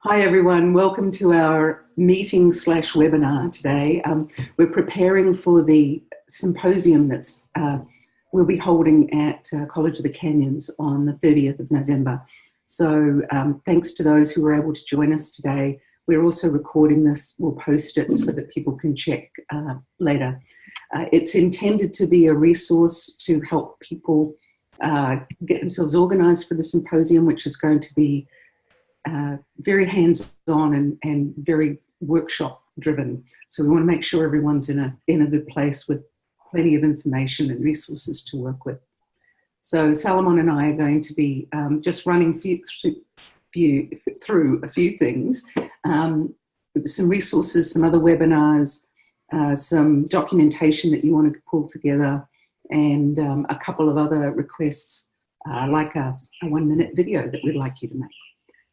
Hi everyone, welcome to our meeting / webinar today. We're preparing for the symposium that's we'll be holding at College of the Canyons on the 30th of November. So thanks to those who were able to join us today. We're also recording this, we'll post it so that people can check later. It's intended to be a resource to help people get themselves organised for the symposium, which is going to be very hands-on and very workshop-driven. So we want to make sure everyone's in a good place with plenty of information and resources to work with. So Salomon and I are going to be just running through a few things, some resources, some other webinars, some documentation that you want to pull together, and a couple of other requests, like a 1-minute video that we'd like you to make.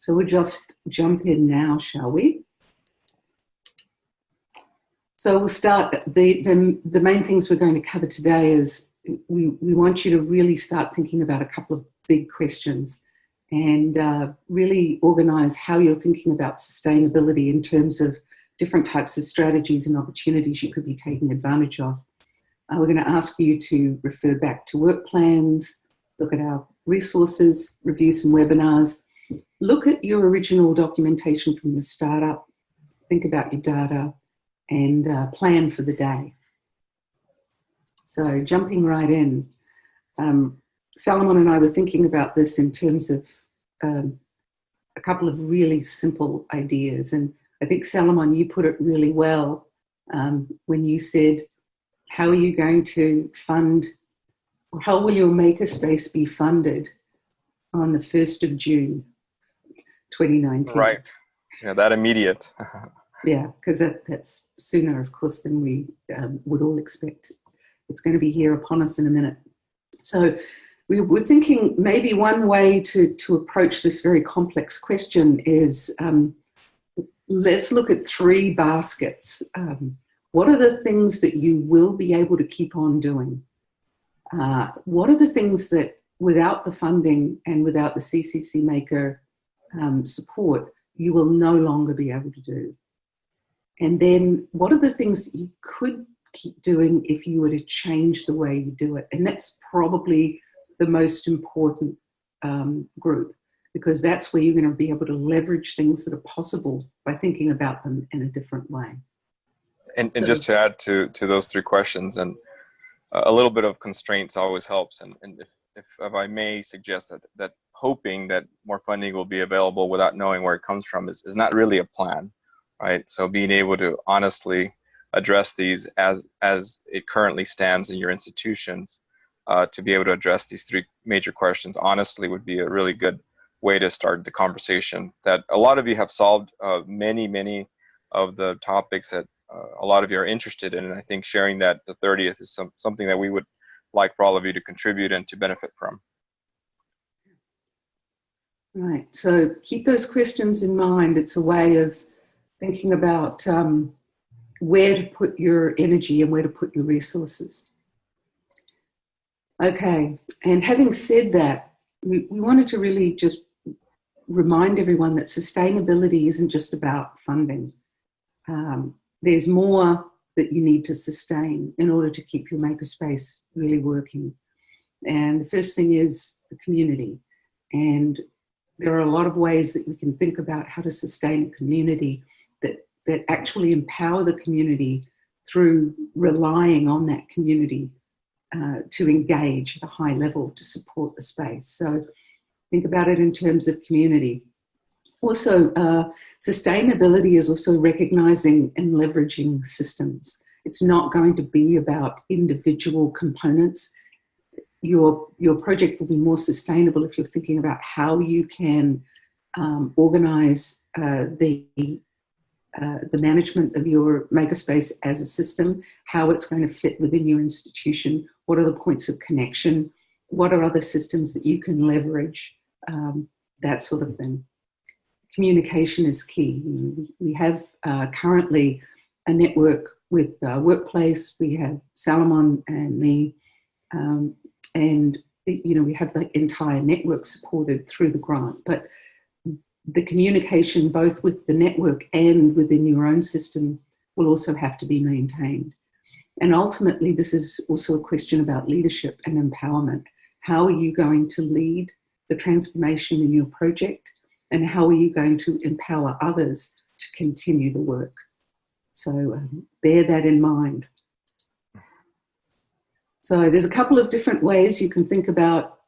So we'll just jump in now, shall we? So we'll start. The main things we're going to cover today is we want you to really start thinking about a couple of big questions and really organise how you're thinking about sustainability in terms of different types of strategies and opportunities you could be taking advantage of. We're going to ask you to refer back to work plans, look at our resources, review some webinars, look at your original documentation from the startup, think about your data, and plan for the day. So jumping right in, Salomon and I were thinking about this in terms of a couple of really simple ideas. And I think, Salomon, you put it really well when you said, how are you going to fund, or how will your makerspace be funded on the 1st of June? 2019. Right. Yeah, that immediate. Yeah, because that's sooner, of course, than we would all expect. It's going to be here upon us in a minute. So we were thinking maybe one way to approach this very complex question is let's look at 3 baskets. What are the things that you will be able to keep on doing? What are the things that without the funding and without the CCC Maker support, you will no longer be able to do? And then what are the things that you could keep doing if you were to change the way you do it? And that's probably the most important group, because that's where you're going to be able to leverage things that are possible by thinking about them in a different way. And just to add to those 3 questions, and a little bit of constraints always helps. And if I may suggest that hoping that more funding will be available without knowing where it comes from is not really a plan, right? So being able to honestly address these as it currently stands in your institutions, to be able to address these 3 major questions honestly would be a really good way to start the conversation. That a lot of you have solved many of the topics that a lot of you are interested in, and I think sharing that the 30th is something that we would like for all of you to contribute and to benefit from. Right, so keep those questions in mind. It's a way of thinking about where to put your energy and where to put your resources. Okay, and having said that, we wanted to really just remind everyone that sustainability isn't just about funding. There's more that you need to sustain in order to keep your makerspace really working. And the first thing is the community. And there are a lot of ways that we can think about how to sustain a community that actually empower the community through relying on that community to engage at a high level to support the space. So think about it in terms of community. Also, sustainability is also recognizing and leveraging systems. It's not going to be about individual components. Your project will be more sustainable if you're thinking about how you can organize the management of your makerspace as a system, how it's going to fit within your institution, what are the points of connection, what are other systems that you can leverage, that sort of thing. Communication is key. We have currently a network with Workplace. We have Salomon and me, and we have the entire network supported through the grant. But the communication both with the network and within your own system will also have to be maintained. And ultimately, this is also a question about leadership and empowerment. How are you going to lead the transformation in your project? And how are you going to empower others to continue the work? So bear that in mind. So there's a couple of different ways you can think about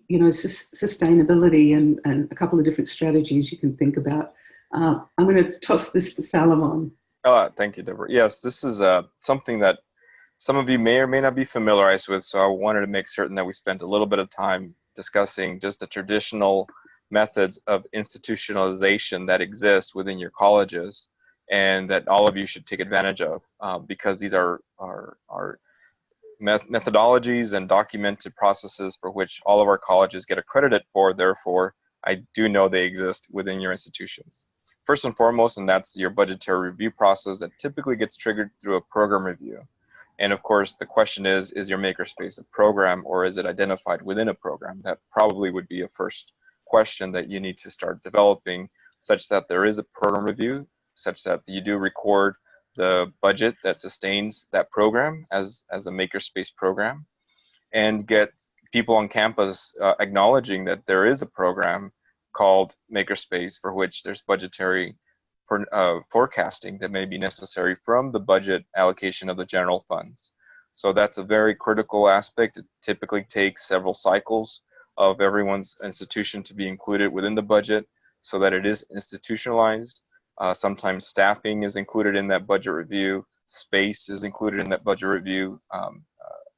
sustainability and a couple of different strategies you can think about. I'm going to toss this to Salomon. Oh, thank you, Deborah. Yes, this is something that some of you may or may not be familiarized with, so I wanted to make certain that we spent a little bit of time discussing just the traditional methods of institutionalization that exist within your colleges and that all of you should take advantage of because these are methodologies and documented processes for which all of our colleges get accredited for. Therefore, I do know they exist within your institutions. First and foremost, and that's your budgetary review process that typically gets triggered through a program review. And of course, the question is your makerspace a program or is it identified within a program? That probably would be a first question that you need to start developing, such that there is a program review, such that you do record the budget that sustains that program as a makerspace program, and get people on campus acknowledging that there is a program called Makerspace for which there's budgetary forecasting that may be necessary from the budget allocation of the general funds. So that's a very critical aspect. It typically takes several cycles of everyone's institution to be included within the budget so that it is institutionalized. Sometimes staffing is included in that budget review, space is included in that budget review,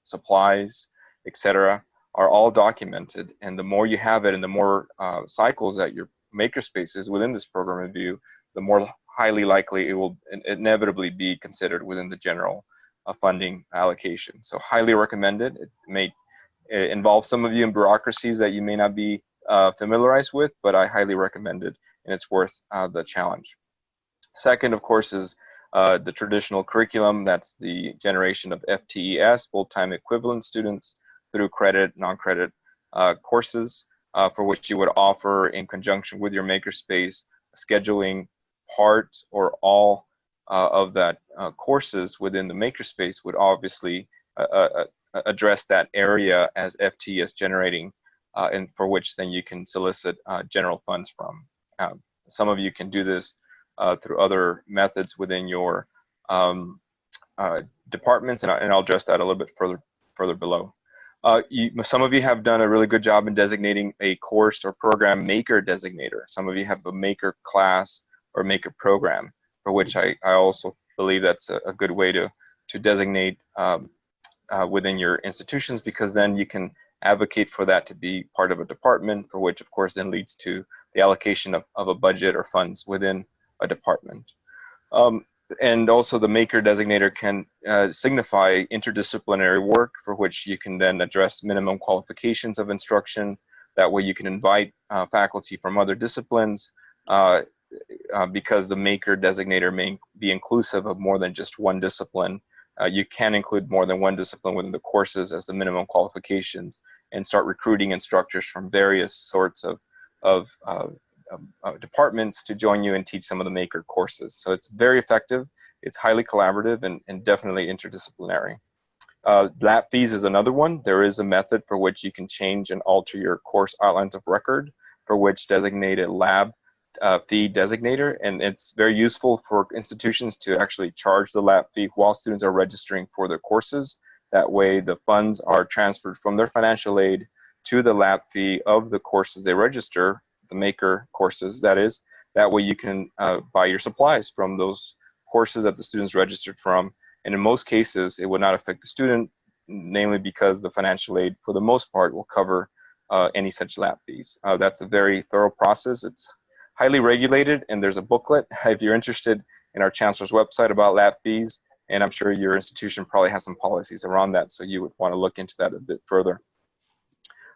supplies, etc. are all documented, and the more you have it and the more cycles that your makerspace is within this program review, the more highly likely it will inevitably be considered within the general funding allocation. So highly recommended. It may involve some of you in bureaucracies that you may not be familiarized with, but I highly recommend it, and it's worth the challenge. Second, of course, is the traditional curriculum. That's the generation of FTES, full-time equivalent students, through credit, non-credit courses for which you would offer in conjunction with your makerspace scheduling part or all of that courses within the makerspace would obviously address that area as FTES generating and for which then you can solicit general funds from. Some of you can do this through other methods within your departments, and I'll address that a little bit further below. Some of you have done a really good job in designating a course or program maker designator. Some of you have a maker class or maker program, for which I also believe that's a good way to designate within your institutions, because then you can advocate for that to be part of a department, for which of course then leads to the allocation of a budget or funds within a department. And also the maker designator can signify interdisciplinary work, for which you can then address minimum qualifications of instruction. That way you can invite faculty from other disciplines because the maker designator may be inclusive of more than just one discipline. You can include more than one discipline within the courses as the minimum qualifications and start recruiting instructors from various sorts of departments to join you and teach some of the maker courses. So it's very effective, it's highly collaborative, and definitely interdisciplinary. Lab fees is another one. There is a method for which you can change and alter your course outlines of record, for which designate a lab fee designator, and it's very useful for institutions to actually charge the lab fee while students are registering for their courses. That way the funds are transferred from their financial aid to the lab fee of the courses they register, the maker courses, that is. That way you can buy your supplies from those courses that the students registered from, and in most cases it would not affect the student, namely because the financial aid for the most part will cover any such lab fees. That's a very thorough process. It's highly regulated, and there's a booklet if you're interested in our chancellor's website about lab fees, and I'm sure your institution probably has some policies around that, so you would want to look into that a bit further.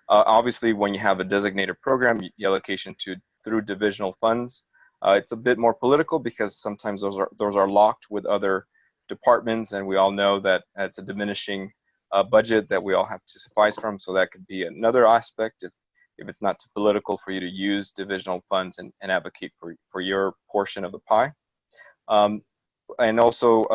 Obviously, when you have a designated program, the allocation through divisional funds, it's a bit more political because sometimes those are locked with other departments, and we all know that it's a diminishing budget that we all have to suffice from. So that could be another aspect. if it's not too political, for you to use divisional funds and advocate for your portion of the pie. And also,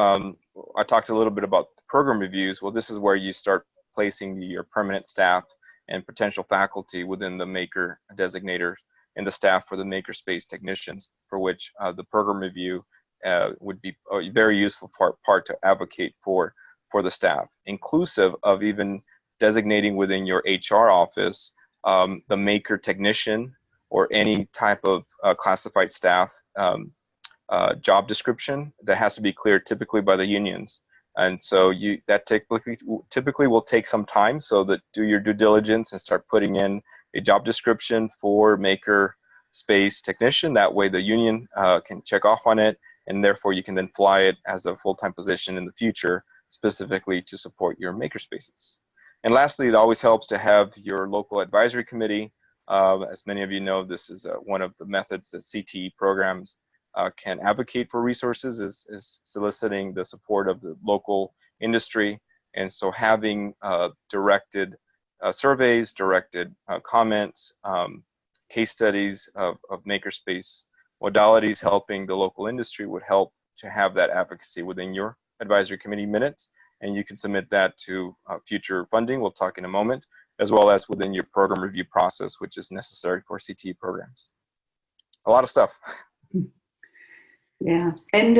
I talked a little bit about the program reviews. Well, this is where you start placing your permanent staff and potential faculty within the maker designator and the staff for the makerspace technicians, for which the program review would be a very useful part to advocate for the staff, inclusive of even designating within your HR office the maker technician or any type of classified staff job description that has to be cleared typically by the unions. And so that typically will take some time, so that do your due diligence and start putting in a job description for maker space technician. That way the union can check off on it, and therefore you can then fly it as a full-time position in the future, specifically to support your maker spaces. And lastly, it always helps to have your local advisory committee. As many of you know, this is one of the methods that CTE programs can advocate for resources, is soliciting the support of the local industry. And so having directed surveys, directed comments, case studies of makerspace modalities helping the local industry would help to have that advocacy within your advisory committee minutes. And you can submit that to future funding, we'll talk in a moment, as well as within your program review process, which is necessary for CTE programs. A lot of stuff. Yeah, and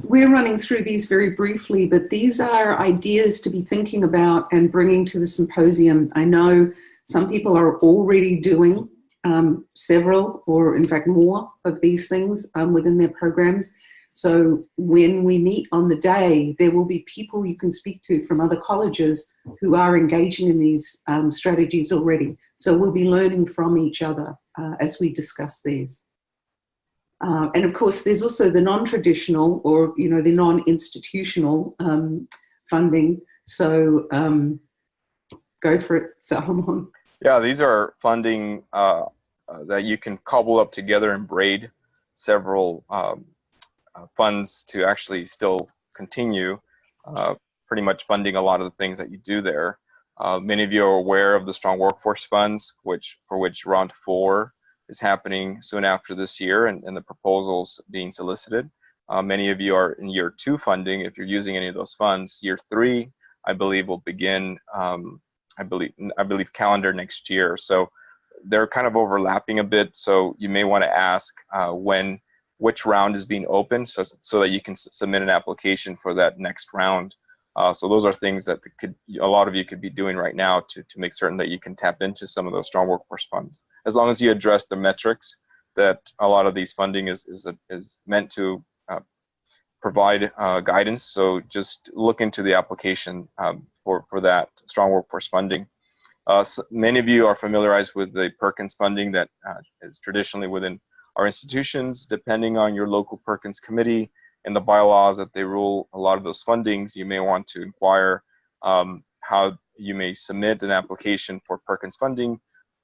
we're running through these very briefly, but these are ideas to be thinking about and bringing to the symposium. I know some people are already doing several, or in fact more, of these things within their programs. So when we meet on the day, there will be people you can speak to from other colleges who are engaging in these strategies already. So we'll be learning from each other as we discuss these. And of course, there's also the non-traditional, or the non-institutional funding. So go for it, Salomon. Yeah, these are funding that you can cobble up together and braid several funds to actually still continue pretty much funding a lot of the things that you do there. Many of you are aware of the Strong Workforce Funds, for which round 4 is happening soon after this year, and the proposals being solicited. Many of you are in year 2 funding. If you're using any of those funds, year 3, I believe, will begin, I believe calendar next year. So they're kind of overlapping a bit. So you may want to ask which round is being opened, so that you can submit an application for that next round. So those are things that a lot of you could be doing right now to make certain that you can tap into some of those Strong Workforce Funds, as long as you address the metrics that a lot of these funding is meant to provide guidance. So just look into the application for that Strong Workforce Funding. So many of you are familiarized with the Perkins funding that is traditionally within our institutions. Depending on your local Perkins committee and the bylaws that they rule a lot of those fundings, you may want to inquire how you may submit an application for Perkins funding.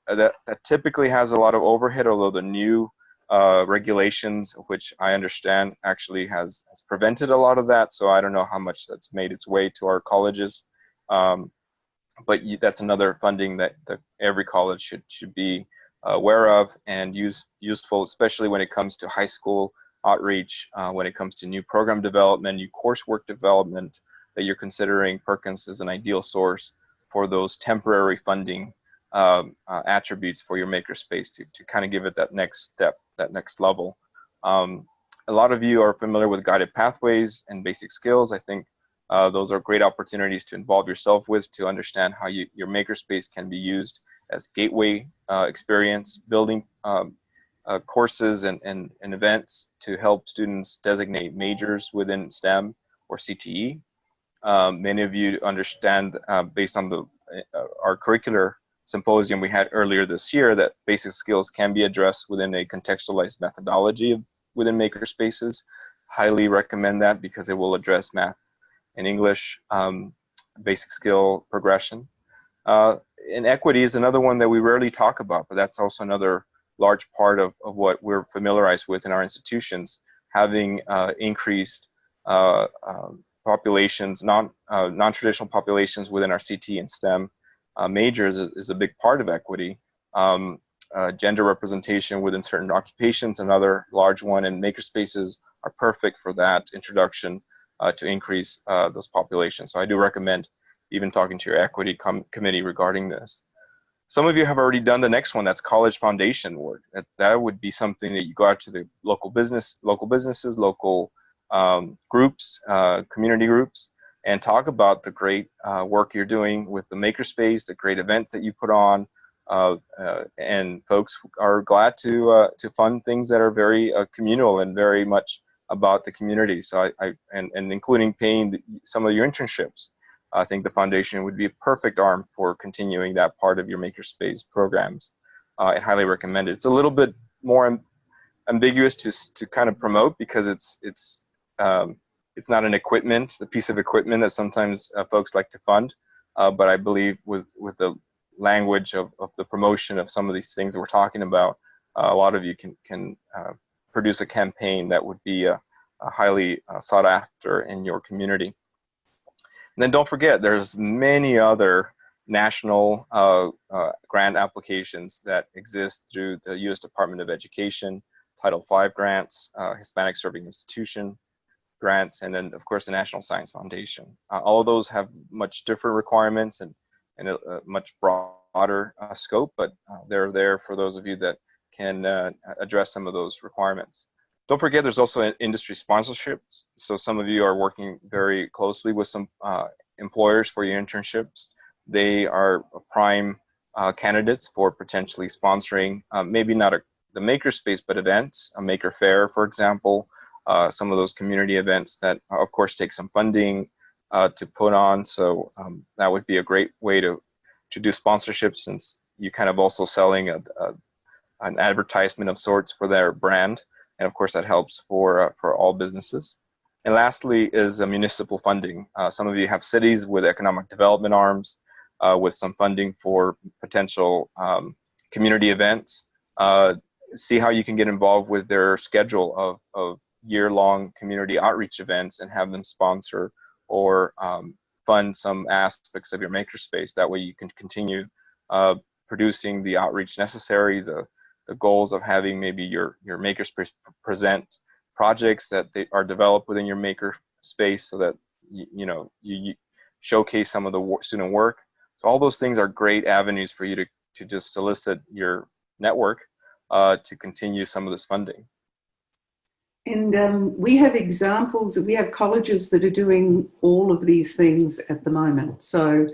That typically has a lot of overhead, although the new regulations, which I understand actually has prevented a lot of that. So I don't know how much that's made its way to our colleges. But that's another funding that every college should be aware of and useful, especially when it comes to high school outreach, when it comes to new program development, new coursework development, that you're considering Perkins as an ideal source for those temporary funding attributes for your makerspace to kind of give it that next step, that next level. A lot of you are familiar with guided pathways and basic skills. I think those are great opportunities to involve yourself with, to understand how your makerspace can be used as gateway experience, building courses and events to help students designate majors within STEM or CTE. Many of you understand, based on our curricular symposium we had earlier this year, that basic skills can be addressed within a contextualized methodology within makerspaces. Highly recommend that, because it will address math and English basic skill progression. And equity is another one that we rarely talk about, but that's also another large part of what we're familiarized with in our institutions. Having increased populations, non-traditional populations within our CT and STEM majors is a big part of equity. gender representation within certain occupations, another large one, and makerspaces are perfect for that introduction to increase those populations. So I do recommend even talking to your equity committee regarding this. Some of you have already done the next one, that's college foundation work. That would be something that you go out to the local businesses, local groups, community groups, and talk about the great work you're doing with the makerspace, the great events that you put on, and folks are glad to fund things that are very communal and very much about the community. So and including paying some of your internships. I think the foundation would be a perfect arm for continuing that part of your makerspace programs. I highly recommend it. It's a little bit more ambiguous to kind of promote because it's not an equipment, the piece of equipment that sometimes folks like to fund. But I believe with the language of the promotion of some of these things that we're talking about, a lot of you can produce a campaign that would be highly sought after in your community. And then don't forget, there's many other national grant applications that exist through the U.S. Department of Education, Title V grants, Hispanic Serving Institution grants, and then of course the National Science Foundation. All of those have much different requirements and a much broader scope, but they're there for those of you that can address some of those requirements. Don't forget, there's also industry sponsorships. So some of you are working very closely with some employers for your internships. They are prime candidates for potentially sponsoring, maybe not the makerspace, but events, a maker fair, for example, some of those community events that, of course, take some funding to put on. So that would be a great way to do sponsorships, since you're kind of also selling an advertisement of sorts for their brand. And of course, that helps for all businesses. And lastly is municipal funding. Some of you have cities with economic development arms with some funding for potential community events. See how you can get involved with their schedule of year-long community outreach events and have them sponsor or fund some aspects of your makerspace. That way you can continue producing the outreach necessary, the goals of having maybe your makerspace present projects that they are developed within your makerspace, so that you showcase some of the student work. So all those things are great avenues for you to just solicit your network to continue some of this funding. And we have examples, we have colleges that are doing all of these things at the moment. So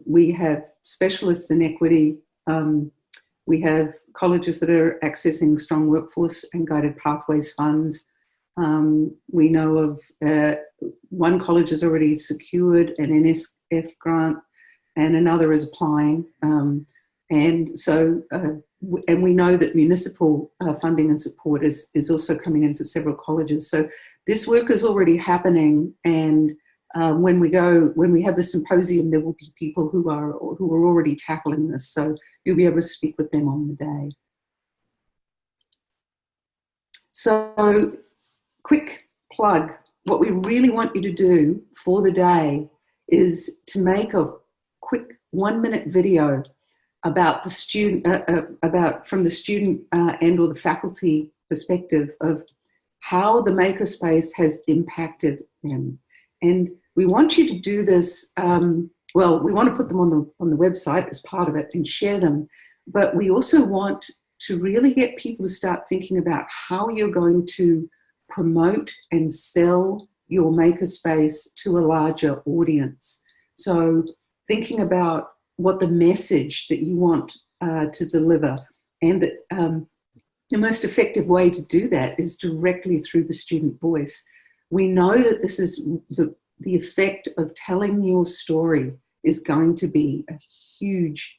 we have specialists in equity. We have colleges that are accessing strong workforce and guided pathways funds. We know of one college has already secured an NSF grant and another is applying. And we know that municipal funding and support is also coming in for several colleges. So this work is already happening, and when we have the symposium, there will be people who are already tackling this. So you'll be able to speak with them on the day. So, quick plug. What we really want you to do for the day is to make a quick 1-minute video about the student, from the student and or the faculty perspective of how the makerspace has impacted them. And we want you to do this, well, we want to put them on the website as part of it and share them, but we also want to really get people to start thinking about how you're going to promote and sell your makerspace to a larger audience. So thinking about what the message that you want to deliver, and that the most effective way to do that is directly through the student voice. We know that this is the effect of telling your story is going to be a huge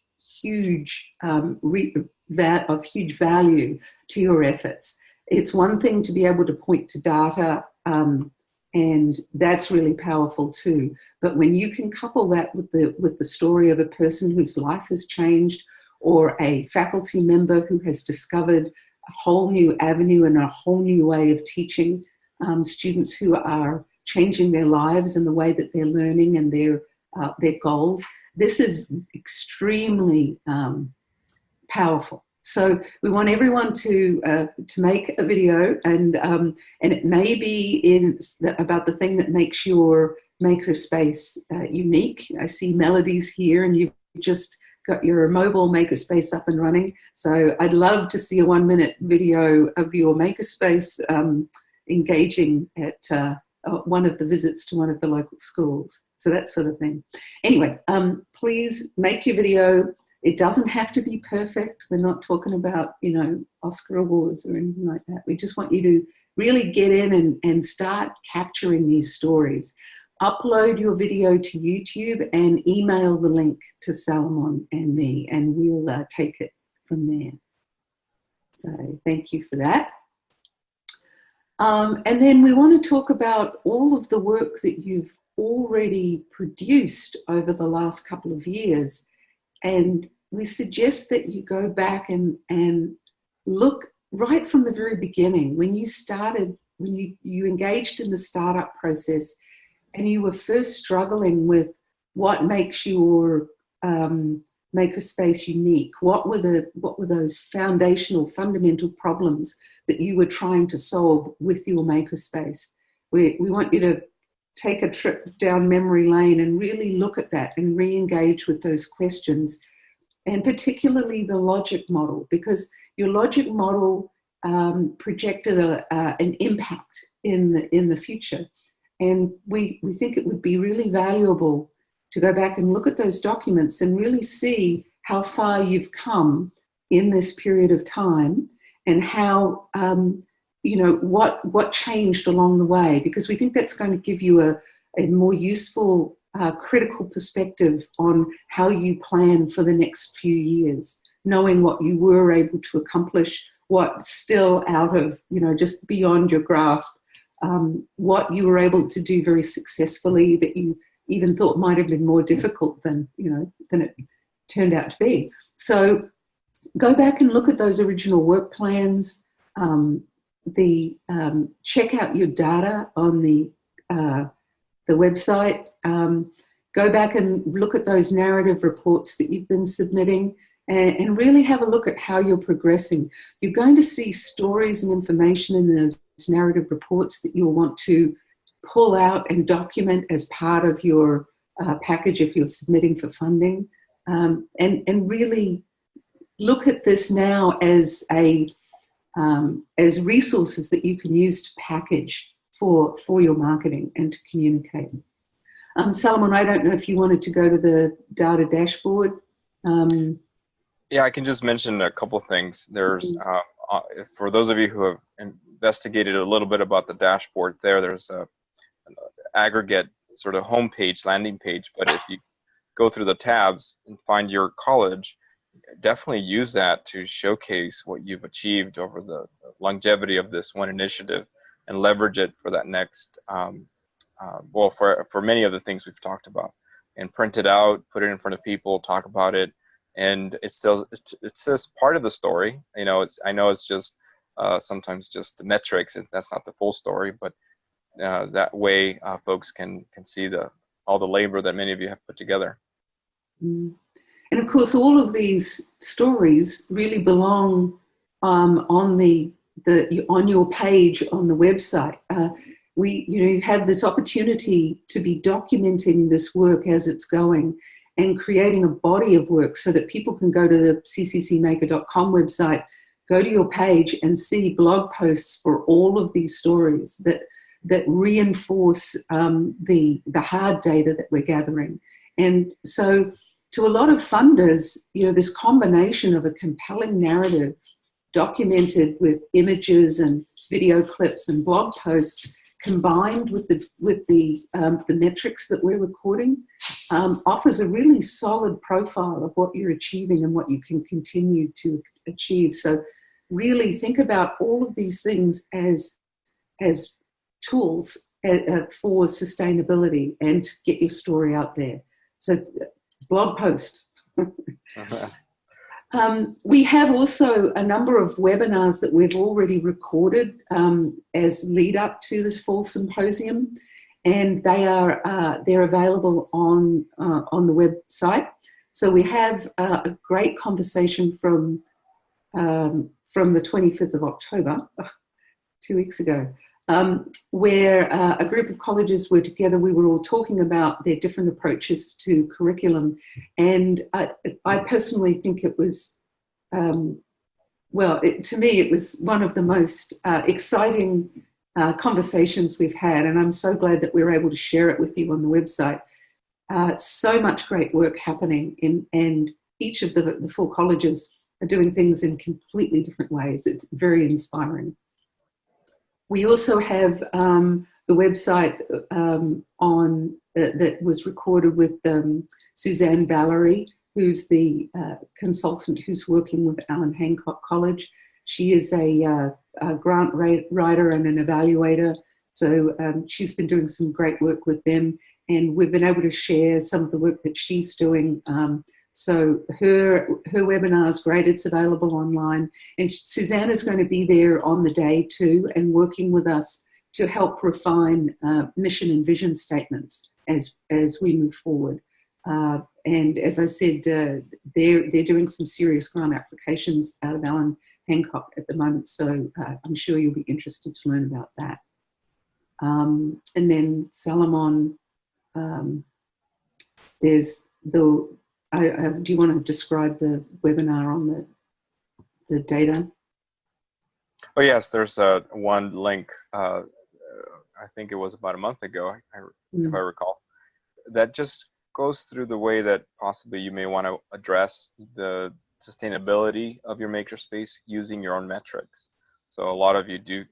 value to your efforts. It's one thing to be able to point to data, and that's really powerful too. But when you can couple that with the story of a person whose life has changed, or a faculty member who has discovered a whole new avenue and a whole new way of teaching, students who are changing their lives and the way that they're learning and their goals. This is extremely powerful. So we want everyone to make a video, and it may be about the thing that makes your makerspace unique. I see Melody's here, and you've just got your mobile makerspace up and running. So I'd love to see a 1-minute video of your makerspace engaging at one of the visits to one of the local schools. So that sort of thing. Anyway, please make your video. It doesn't have to be perfect. We're not talking about, Oscar awards or anything like that. We just want you to really get in and start capturing these stories. Upload your video to YouTube and email the link to Salomon and me, and we'll take it from there. So thank you for that. And then we want to talk about all of the work that you've already produced over the last couple of years. And we suggest that you go back and look right from the very beginning. When you started, when you engaged in the startup process and you were first struggling with what makes your makerspace unique, what were those foundational, fundamental problems that you were trying to solve with your makerspace. We want you to take a trip down memory lane and really look at that and re-engage with those questions, and particularly the logic model, because your logic model projected an impact in the future. And we think it would be really valuable to go back and look at those documents and really see how far you've come in this period of time, and how, what changed along the way, because we think that's going to give you a more useful critical perspective on how you plan for the next few years, knowing what you were able to accomplish, what's still out of, just beyond your grasp, what you were able to do very successfully that you even thought might have been more difficult than it turned out to be. So go back and look at those original work plans, check out your data on the website, go back and look at those narrative reports that you've been submitting, and really have a look at how you're progressing. You're going to see stories and information in those narrative reports that you'll want to pull out and document as part of your package if you're submitting for funding, and really look at this now as resources that you can use to package for your marketing and to communicate. Salomon, I don't know if you wanted to go to the data dashboard. Yeah, I can just mention a couple things. There's, for those of you who have investigated a little bit about the dashboard there's an aggregate sort of homepage, landing page, but if you go through the tabs and find your college, definitely use that to showcase what you've achieved over the longevity of this one initiative, and leverage it for that next, for many of the things we've talked about, and print it out, put it in front of people, talk about it. And it's just part of the story. I know it's just sometimes just the metrics, and that's not the full story, but that way folks can see all the labor that many of you have put together. And of course, all of these stories really belong on your page on the website. You have this opportunity to be documenting this work as it's going, and creating a body of work so that people can go to the cccmaker.com website, go to your page, and see blog posts for all of these stories that reinforce the hard data that we're gathering. And so to a lot of funders, this combination of a compelling narrative documented with images and video clips and blog posts, combined with the metrics that we're recording, offers a really solid profile of what you're achieving and what you can continue to achieve. So really think about all of these things as tools for sustainability and to get your story out there. So blog post. We have also a number of webinars that we've already recorded as lead up to this fall symposium, and they're available on the website. So we have a great conversation from the 25th of October, 2 weeks ago, where a group of colleges were together. We were all talking about their different approaches to curriculum. And I personally think it was, to me, it was one of the most exciting conversations we've had. And I'm so glad that we were able to share it with you on the website. So much great work happening and each of the 4 colleges are doing things in completely different ways. It's very inspiring. We also have the website that was recorded with Suzanne Valerie, who's the consultant who's working with Allen Hancock College. She is a grant writer and an evaluator. So she's been doing some great work with them, and we've been able to share some of the work that she's doing. So her webinar is great. It's available online. And Suzanne is going to be there on the day too and working with us to help refine mission and vision statements as we move forward. And as I said, they're doing some serious grant applications out of Allen Hancock at the moment. So I'm sure you'll be interested to learn about that. And then Salomon, there's the... do you want to describe the webinar on the data? Oh yes, there's one link. I think it was about a month ago, if I recall, that just goes through the way that possibly you may want to address the sustainability of your makerspace using your own metrics. So a lot of you do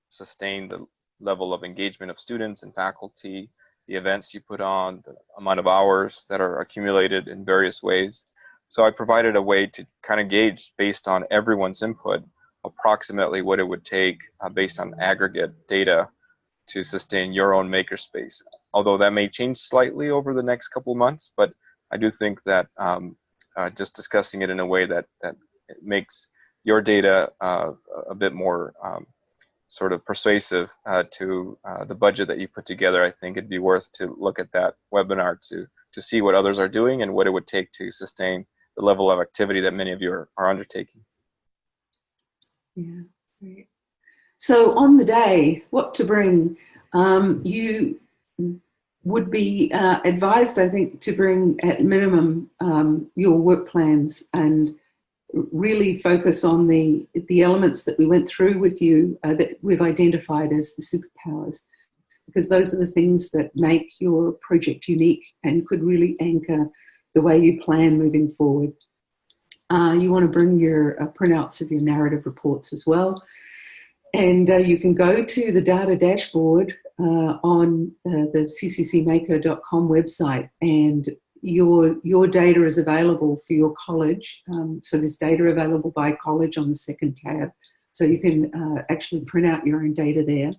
sustain the level of engagement of students and faculty, the events you put on, the amount of hours that are accumulated in various ways. So I provided a way to kind of gauge, based on everyone's input, approximately what it would take based on aggregate data to sustain your own makerspace. Although that may change slightly over the next couple of months, but I do think that just discussing it in a way that it makes your data a bit more sort of persuasive to the budget that you put together, I think it'd be worth to look at that webinar to see what others are doing and what it would take to sustain the level of activity that many of you are undertaking. Yeah, great. So on the day, what to bring? You would be advised, I think, to bring at minimum your work plans and really focus on the elements that we went through with you that we've identified as the superpowers, because those are the things that make your project unique and could really anchor the way you plan moving forward. You want to bring your printouts of your narrative reports as well. And you can go to the data dashboard on the cccmaker.com website, and your data is available for your college. So there's data available by college on the second tab. So you can actually print out your own data there.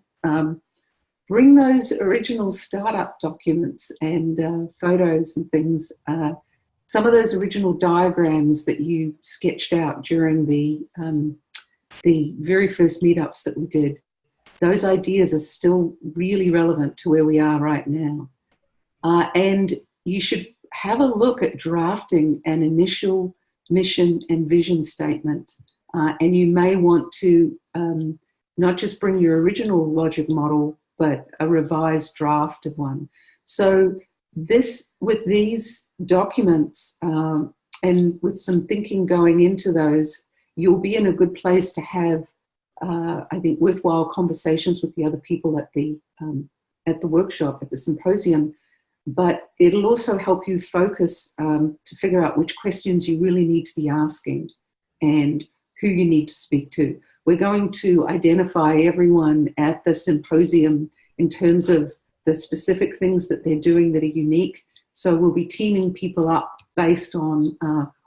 Bring those original startup documents and photos and things. Some of those original diagrams that you sketched out during the very first meetups that we did, those ideas are still really relevant to where we are right now. And you should have a look at drafting an initial mission and vision statement. And you may want to not just bring your original logic model, but a revised draft of one. So with these documents and with some thinking going into those, you'll be in a good place to have, I think, worthwhile conversations with the other people at the workshop, at the symposium. But it'll also help you focus to figure out which questions you really need to be asking and who you need to speak to. We're going to identify everyone at the symposium in terms of the specific things that they're doing that are unique. So we'll be teaming people up based on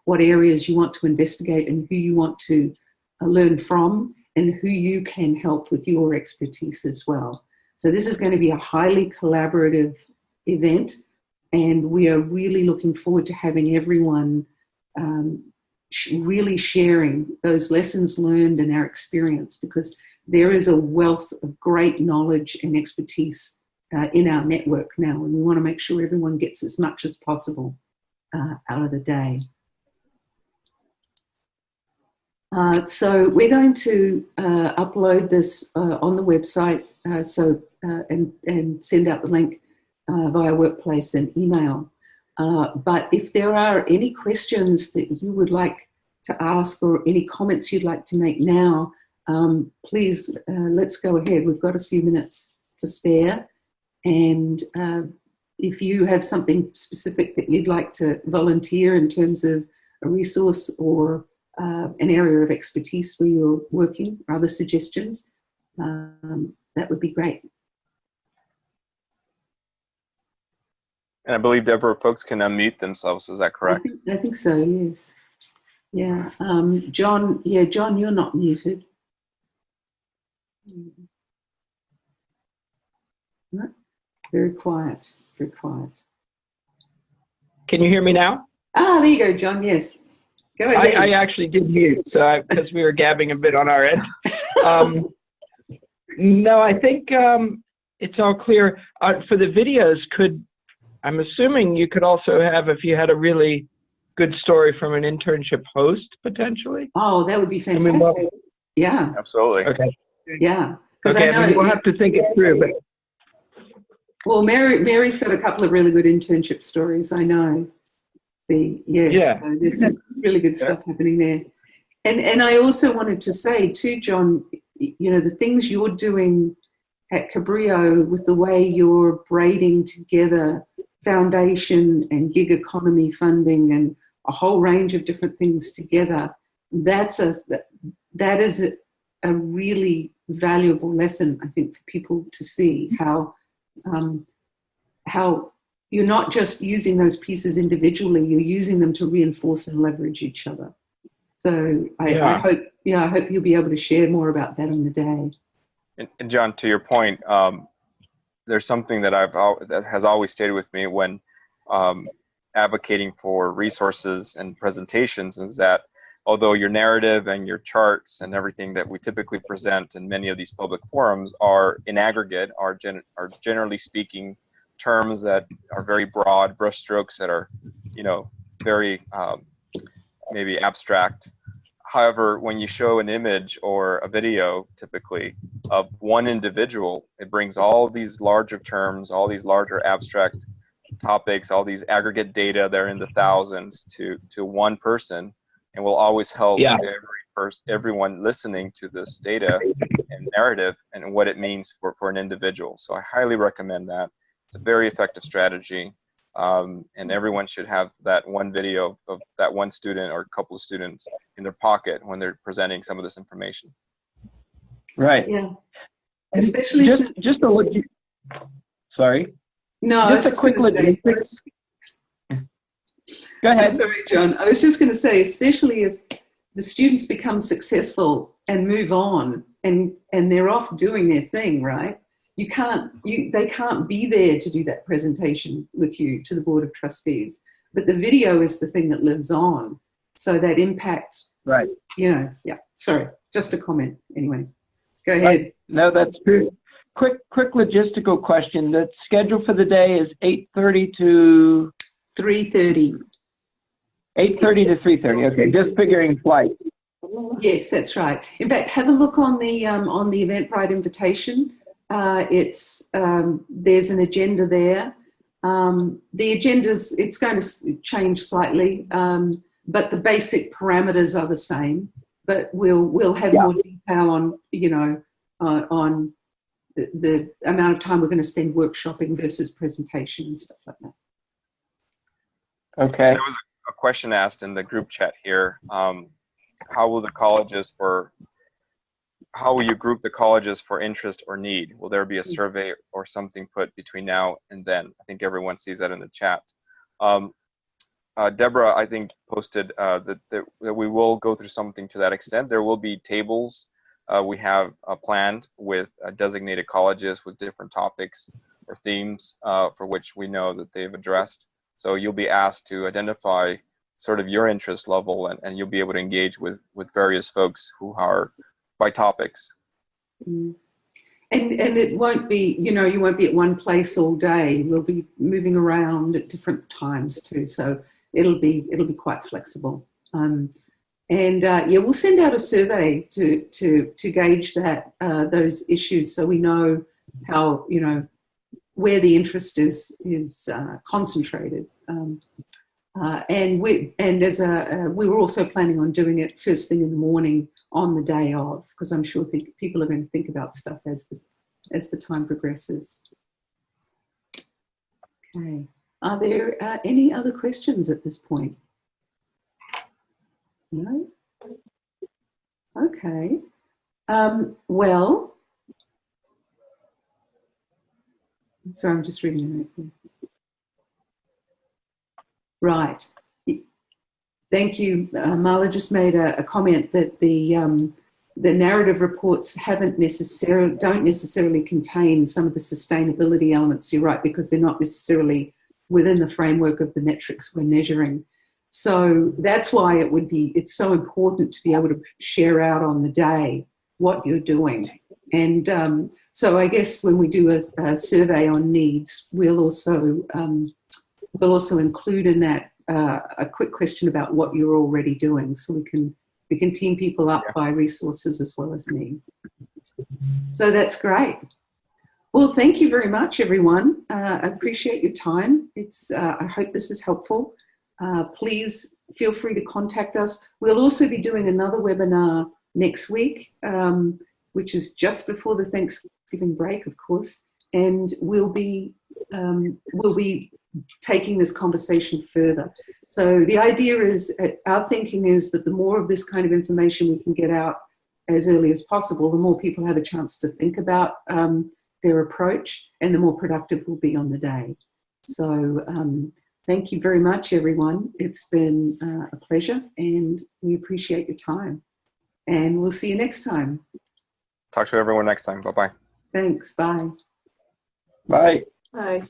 what areas you want to investigate and who you want to learn from and who you can help with your expertise as well. So this is going to be a highly collaborative event, and we are really looking forward to having everyone really sharing those lessons learned and our experience, because there is a wealth of great knowledge and expertise in our network now, and we want to make sure everyone gets as much as possible. out of the day. So we're going to upload this on the website and send out the link via workplace and email. But if there are any questions that you would like to ask or any comments you'd like to make now, please let's go ahead. We've got a few minutes to spare. And if you have something specific that you'd like to volunteer in terms of a resource or an area of expertise where you're working, or other suggestions, that would be great. And I believe, Deborah, folks can unmute themselves. Is that correct? I think so, yes. Yeah. John, John, you're not muted. No? Very quiet, very quiet. Can you hear me now? Ah, there you go, John, yes. Go ahead. I actually did mute, so because we were gabbing a bit on our end. No, I think it's all clear. For the videos, I'm assuming you could also have, if you had a really good story from an internship host, potentially? Oh, that would be fantastic. I mean, yeah. Absolutely. Okay. Yeah. Okay, I mean, we'll have to think it through. But well, Mary's got a couple of really good internship stories, I know. Yeah. So there's some really good stuff happening there. And I also wanted to say too, John, you know, the things you're doing at Cabrillo with the way you're braiding together foundation and gig economy funding and a whole range of different things together, that is a really valuable lesson, I think, for people to see how you're not just using those pieces individually, you're using them to reinforce and leverage each other. So I hope you'll be able to share more about that on the day. And John, to your point, there's something that that has always stayed with me when advocating for resources and presentations, is that although your narrative and your charts and everything that we typically present in many of these public forums are in aggregate, are generally speaking terms that are very broad, brushstrokes that are, you know, very maybe abstract. However, when you show an image or a video, typically, of one individual, it brings all these larger terms, all these larger abstract topics, all these aggregate data that are in the thousands to one person, and will always help everyone listening to this data and narrative and what it means for an individual. So I highly recommend that. It's a very effective strategy. And everyone should have that one video of that one student or a couple of students in their pocket when they're presenting some of this information. Right. Yeah. And especially just a look. Sorry. No, just a quick logistics. Go ahead. I'm sorry, John. I was just going to say, especially if the students become successful and move on and they're off doing their thing, right? They can't be there to do that presentation with you to the Board of Trustees, but the video is the thing that lives on. So that impact, right? You know, yeah. Sorry, just a comment. Anyway, go ahead. No, that's true. Quick logistical question. The schedule for the day is 8:30 to 3:30. 8:30 to 3:30. Okay, just figuring flight. Yes, that's right. In fact, have a look on the Eventbrite invitation. There's an agenda there. The agenda's, it's going to change slightly, but the basic parameters are the same. But we'll have more detail on, you know, on the amount of time we're going to spend workshopping versus presentation and stuff like that. Okay. There was a question asked in the group chat here. How will you group the colleges for interest or need? Will there be a survey or something put between now and then? I think everyone sees that in the chat. Deborah, I think, posted that we will go through something to that extent. There will be tables we have planned with designated colleges with different topics or themes for which we know that they've addressed. So you'll be asked to identify sort of your interest level, and you'll be able to engage with various folks who are by topics. And it won't be, you know, you won't be at one place all day. We'll be moving around at different times too, so it'll be quite flexible. Yeah, we'll send out a survey to gauge that those issues, so we know how, you know, where the interest is concentrated. We were also planning on doing it first thing in the morning on the day of, because I'm sure people are going to think about stuff as the time progresses. Okay. Are there any other questions at this point? No? Okay. Well, sorry, I'm just reading a note here. Right. Thank you. Marla just made a comment that the narrative reports don't necessarily contain some of the sustainability elements. You're right, because they're not necessarily within the framework of the metrics we're measuring. So that's why it's so important to be able to share out on the day what you're doing. And so I guess when we do a survey on needs, we'll also include in that a quick question about what you're already doing, so we can team people up by resources as well as needs. So that's great. Well, thank you very much, everyone. I appreciate your time. I hope this is helpful. Please feel free to contact us. We'll also be doing another webinar next week, which is just before the Thanksgiving break, of course, and we'll be taking this conversation further. So the idea is, our thinking is that the more of this kind of information we can get out as early as possible, the more people have a chance to think about their approach, and the more productive we'll be on the day. So thank you very much, everyone. It's been a pleasure, and we appreciate your time. And we'll see you next time. Talk to everyone next time. Bye-bye. Thanks. Bye. Bye. Bye.